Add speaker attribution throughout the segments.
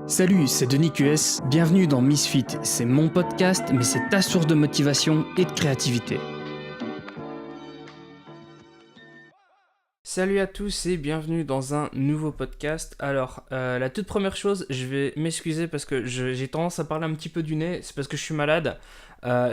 Speaker 1: Salut, c'est Denis QS, bienvenue dans Misfit, c'est mon podcast, mais c'est ta source de motivation et de créativité. Salut à tous et bienvenue dans un nouveau podcast. Alors, la toute première chose, je vais m'excuser parce que j'ai tendance à parler un petit peu du nez, c'est parce que je suis malade.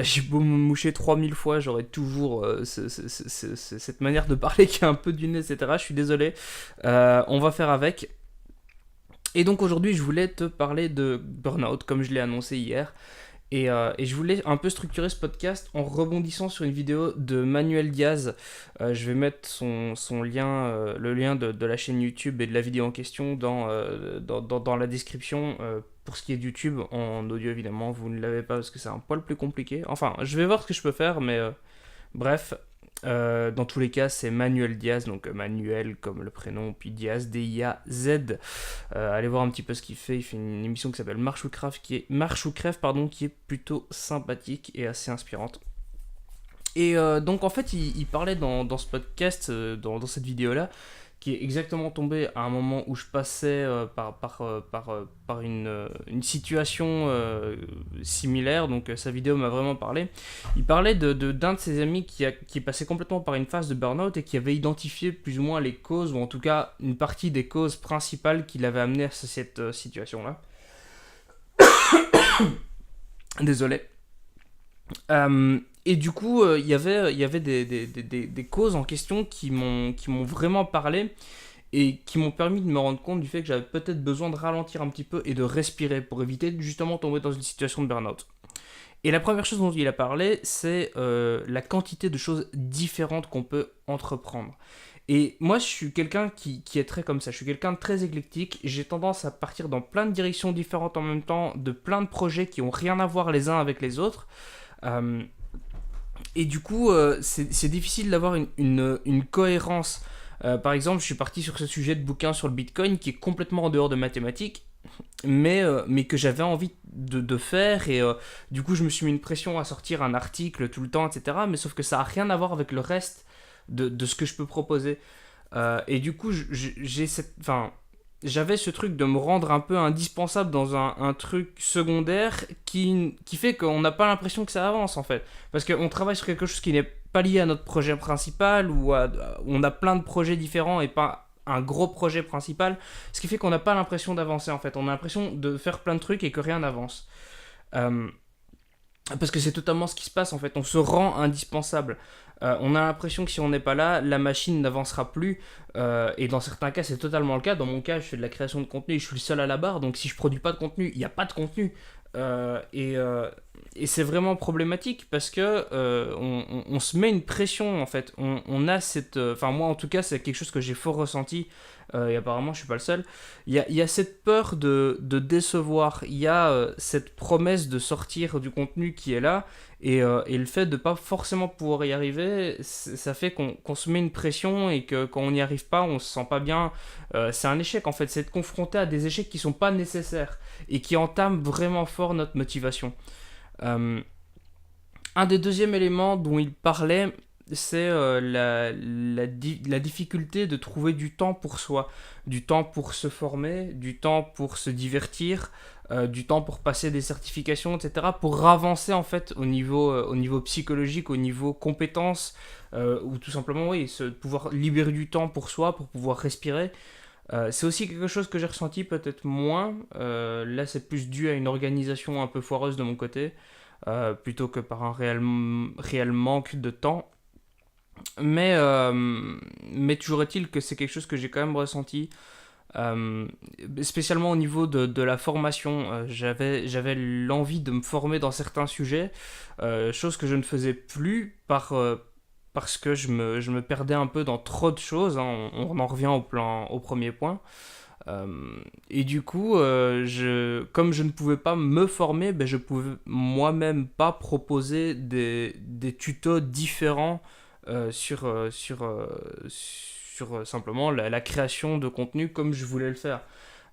Speaker 1: J'ai beau me moucher 3000 fois, j'aurai toujours cette manière de parler qui a un peu du nez, etc. Je suis désolé, on va faire avec. Et donc aujourd'hui, je voulais te parler de Burnout, comme je l'ai annoncé hier. Et je voulais un peu structurer ce podcast en rebondissant sur une vidéo de Manuel Diaz. Je vais mettre son lien, le lien de la chaîne YouTube et de la vidéo en question dans la description. Pour ce qui est de YouTube, en audio évidemment, vous ne l'avez pas parce que c'est un poil plus compliqué. Enfin, je vais voir ce que je peux faire, mais bref. Dans tous les cas, c'est Manuel Diaz, donc Manuel comme le prénom, puis Diaz, D-I-A-Z. Allez voir un petit peu ce qu'il fait. Il fait une émission qui s'appelle Marche ou Crève, qui est plutôt sympathique et assez inspirante. Et donc en fait, il parlait dans ce podcast, dans cette vidéo-là, qui est exactement tombé à un moment où je passais par une situation similaire, donc sa vidéo m'a vraiment parlé. Il parlait d'un de ses amis qui est passé complètement par une phase de burn-out et qui avait identifié plus ou moins les causes, ou en tout cas une partie des causes principales qui l'avaient amené à cette situation-là. Désolé. Et du coup, il y avait des causes en question qui m'ont vraiment parlé et qui m'ont permis de me rendre compte du fait que j'avais peut-être besoin de ralentir un petit peu et de respirer pour éviter de justement tomber dans une situation de burn-out. Et la première chose dont il a parlé, c'est la quantité de choses différentes qu'on peut entreprendre. Et moi, je suis quelqu'un qui est très comme ça. Je suis quelqu'un de très éclectique. J'ai tendance à partir dans plein de directions différentes en même temps, de plein de projets qui n'ont rien à voir les uns avec les autres. Et du coup, c'est difficile d'avoir une cohérence. Par exemple, je suis parti sur ce sujet de bouquin sur le Bitcoin qui est complètement en dehors de mathématiques, mais que j'avais envie de faire. Et du coup, je me suis mis une pression à sortir un article tout le temps, etc. Mais sauf que ça n'a rien à voir avec le reste de ce que je peux proposer. Et du coup, j'avais ce truc de me rendre un peu indispensable dans un truc secondaire qui fait qu'on n'a pas l'impression que ça avance en fait. Parce qu'on travaille sur quelque chose qui n'est pas lié à notre projet principal ou on a plein de projets différents et pas un gros projet principal. Ce qui fait qu'on n'a pas l'impression d'avancer en fait. On a l'impression de faire plein de trucs et que rien n'avance. Parce que c'est totalement ce qui se passe en fait. On se rend indispensable. On a l'impression que si on n'est pas là, la machine n'avancera plus. Et dans certains cas, c'est totalement le cas. Dans mon cas, je fais de la création de contenu et je suis le seul à la barre. Donc si je produis pas de contenu, il n'y a pas de contenu. Et c'est vraiment problématique parce que on se met une pression en fait. On a cette. Enfin, moi en tout cas, c'est quelque chose que j'ai fort ressenti. Et apparemment, je suis pas le seul. Il y a cette peur de décevoir. Il y a cette promesse de sortir du contenu qui est là. Et le fait de pas forcément pouvoir y arriver, ça fait qu'on se met une pression et que quand on n'y arrive pas, on se sent pas bien. C'est un échec en fait, c'est être confronté à des échecs qui sont pas nécessaires et qui entament vraiment fort notre motivation. Un des deuxièmes éléments dont il parlait, c'est la difficulté de trouver du temps pour soi, du temps pour se former, du temps pour se divertir, du temps pour passer des certifications, etc., pour avancer en fait au niveau psychologique, au niveau compétences, ou tout simplement oui, pouvoir libérer du temps pour soi, pour pouvoir respirer. C'est aussi quelque chose que j'ai ressenti peut-être moins. Là, c'est plus dû à une organisation un peu foireuse de mon côté, plutôt que par un réel manque de temps. Mais toujours est-il que c'est quelque chose que j'ai quand même ressenti, spécialement au niveau de la formation. J'avais l'envie de me former dans certains sujets, chose que je ne faisais plus parce que je me perdais un peu dans trop de choses, hein. On en revient au premier point. Et du coup, comme je ne pouvais pas me former, je pouvais moi-même pas proposer des tutos différents sur simplement la création de contenu comme je voulais le faire.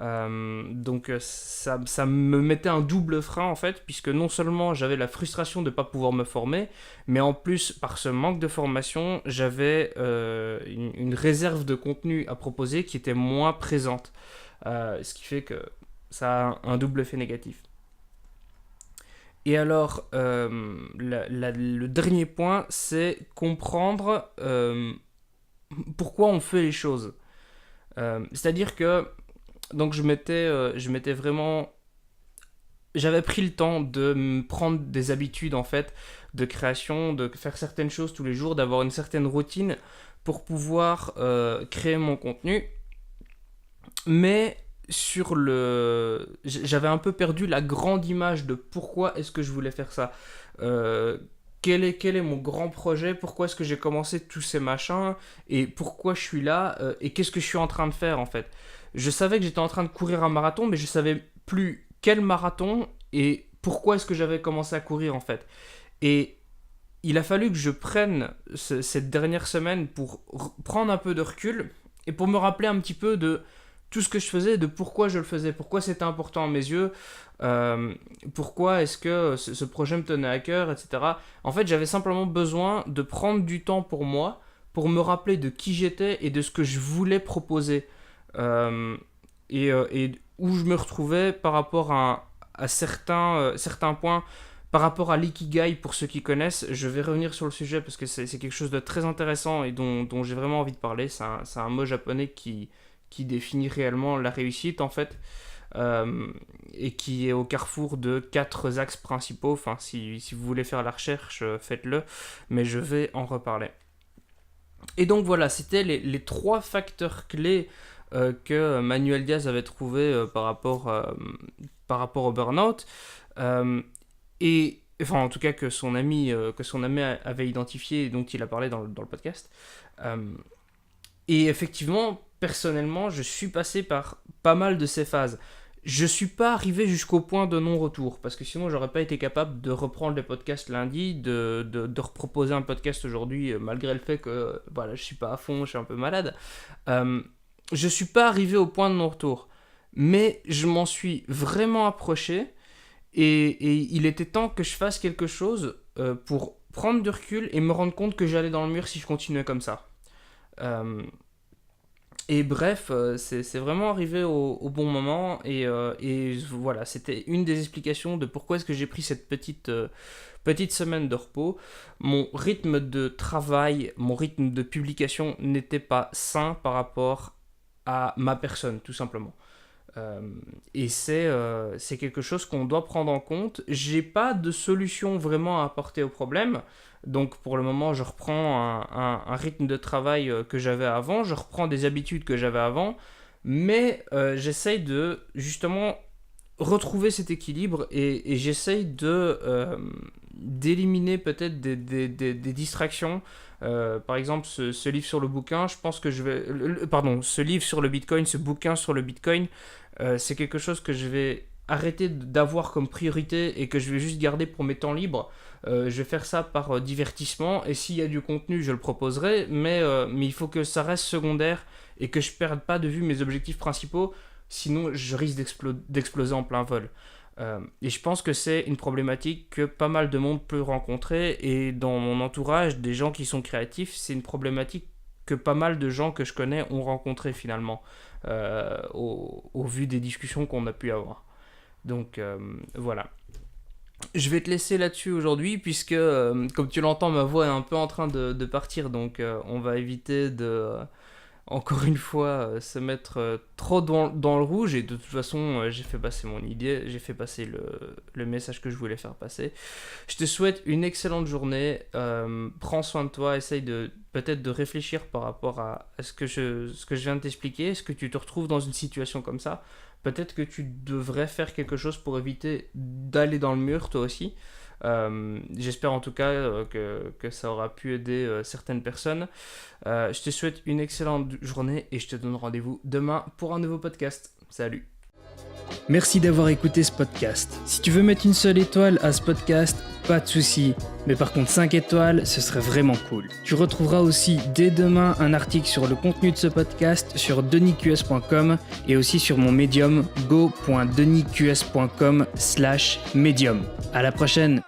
Speaker 1: Donc ça me mettait un double frein en fait, puisque non seulement j'avais la frustration de ne pas pouvoir me former, mais en plus par ce manque de formation, j'avais une réserve de contenu à proposer qui était moins présente. Ce qui fait que ça a un double effet négatif. Et alors, le dernier point, c'est comprendre pourquoi on fait les choses. C'est-à-dire que donc je m'étais vraiment... J'avais pris le temps de me prendre des habitudes en fait de création, de faire certaines choses tous les jours, d'avoir une certaine routine pour pouvoir créer mon contenu. Mais j'avais un peu perdu la grande image de pourquoi est-ce que je voulais faire ça. Quel est mon grand projet, pourquoi est-ce que j'ai commencé tous ces machins, et pourquoi je suis là, et qu'est-ce que je suis en train de faire en fait. Je savais que j'étais en train de courir un marathon, mais je savais plus quel marathon et pourquoi est-ce que j'avais commencé à courir en fait. Et il a fallu que je prenne cette dernière semaine pour prendre un peu de recul et pour me rappeler un petit peu de tout ce que je faisais, de pourquoi je le faisais, pourquoi c'était important à mes yeux, pourquoi est-ce que ce projet me tenait à cœur, etc. En fait, j'avais simplement besoin de prendre du temps pour moi, pour me rappeler de qui j'étais et de ce que je voulais proposer. Et où je me retrouvais par rapport à certains points, par rapport à l'ikigai, pour ceux qui connaissent. Je vais revenir sur le sujet parce que c'est quelque chose de très intéressant et dont j'ai vraiment envie de parler. C'est un mot japonais qui définit réellement la réussite en fait, et qui est au carrefour de 4 axes principaux. Enfin, si vous voulez faire la recherche, faites-le, mais je vais en reparler. Et donc voilà, c'était les 3 facteurs clés que Manuel Diaz avait trouvé par rapport au burn-out, et enfin en tout cas que son ami avait identifié et dont il a parlé dans le podcast. Et effectivement, personnellement, je suis passé par pas mal de ces phases. Je suis pas arrivé jusqu'au point de non-retour, parce que sinon j'aurais pas été capable de reprendre les podcasts lundi, de reproposer un podcast aujourd'hui, malgré le fait que voilà, je suis pas à fond, je suis un peu malade. Je suis pas arrivé au point de non-retour, mais je m'en suis vraiment approché, et il était temps que je fasse quelque chose pour prendre du recul et me rendre compte que j'allais dans le mur si je continuais comme ça. Et bref, c'est vraiment arrivé au bon moment, et voilà, c'était une des explications de pourquoi est-ce que j'ai pris cette petite semaine de repos. Mon rythme de travail, mon rythme de publication n'était pas sain par rapport à ma personne, tout simplement. Et c'est quelque chose qu'on doit prendre en compte. J'ai pas de solution vraiment à apporter au problème. Donc pour le moment, je reprends un rythme de travail que j'avais avant, je reprends des habitudes que j'avais avant, mais j'essaye de justement retrouver cet équilibre, et j'essaye d'éliminer peut-être des distractions. Par exemple, ce livre sur le bouquin, je pense que ce livre sur le Bitcoin, ce bouquin sur le Bitcoin, c'est quelque chose que je vais arrêter d'avoir comme priorité et que je vais juste garder pour mes temps libres. Je vais faire ça par divertissement, et s'il y a du contenu, je le proposerai, mais il faut que ça reste secondaire et que je ne perde pas de vue mes objectifs principaux, sinon je risque d'exploser en plein vol. Et je pense que c'est une problématique que pas mal de monde peut rencontrer, et dans mon entourage, des gens qui sont créatifs, c'est une problématique que pas mal de gens que je connais ont rencontré finalement, au vu des discussions qu'on a pu avoir. Donc voilà. Je vais te laisser là-dessus aujourd'hui, puisque comme tu l'entends, ma voix est un peu en train de partir, donc on va éviter de, encore une fois, se mettre trop dans le rouge. Et de toute façon, j'ai fait passer mon idée, j'ai fait passer le message que je voulais faire passer. Je te souhaite une excellente journée, prends soin de toi, essaye peut-être de réfléchir par rapport à ce que je viens de t'expliquer. Est-ce que tu te retrouves dans une situation comme ça ? Peut-être que tu devrais faire quelque chose pour éviter d'aller dans le mur toi aussi. J'espère en tout cas que ça aura pu aider certaines personnes. Je te souhaite une excellente journée, et je te donne rendez-vous demain pour un nouveau podcast. Salut. Merci d'avoir écouté ce podcast. Si tu veux mettre une seule étoile à ce podcast, pas de souci. Mais par contre 5 étoiles, ce serait vraiment cool. Tu retrouveras aussi dès demain un article sur le contenu de ce podcast sur denisqs.com, et aussi sur mon Medium go.denisqs.com/medium. À la prochaine.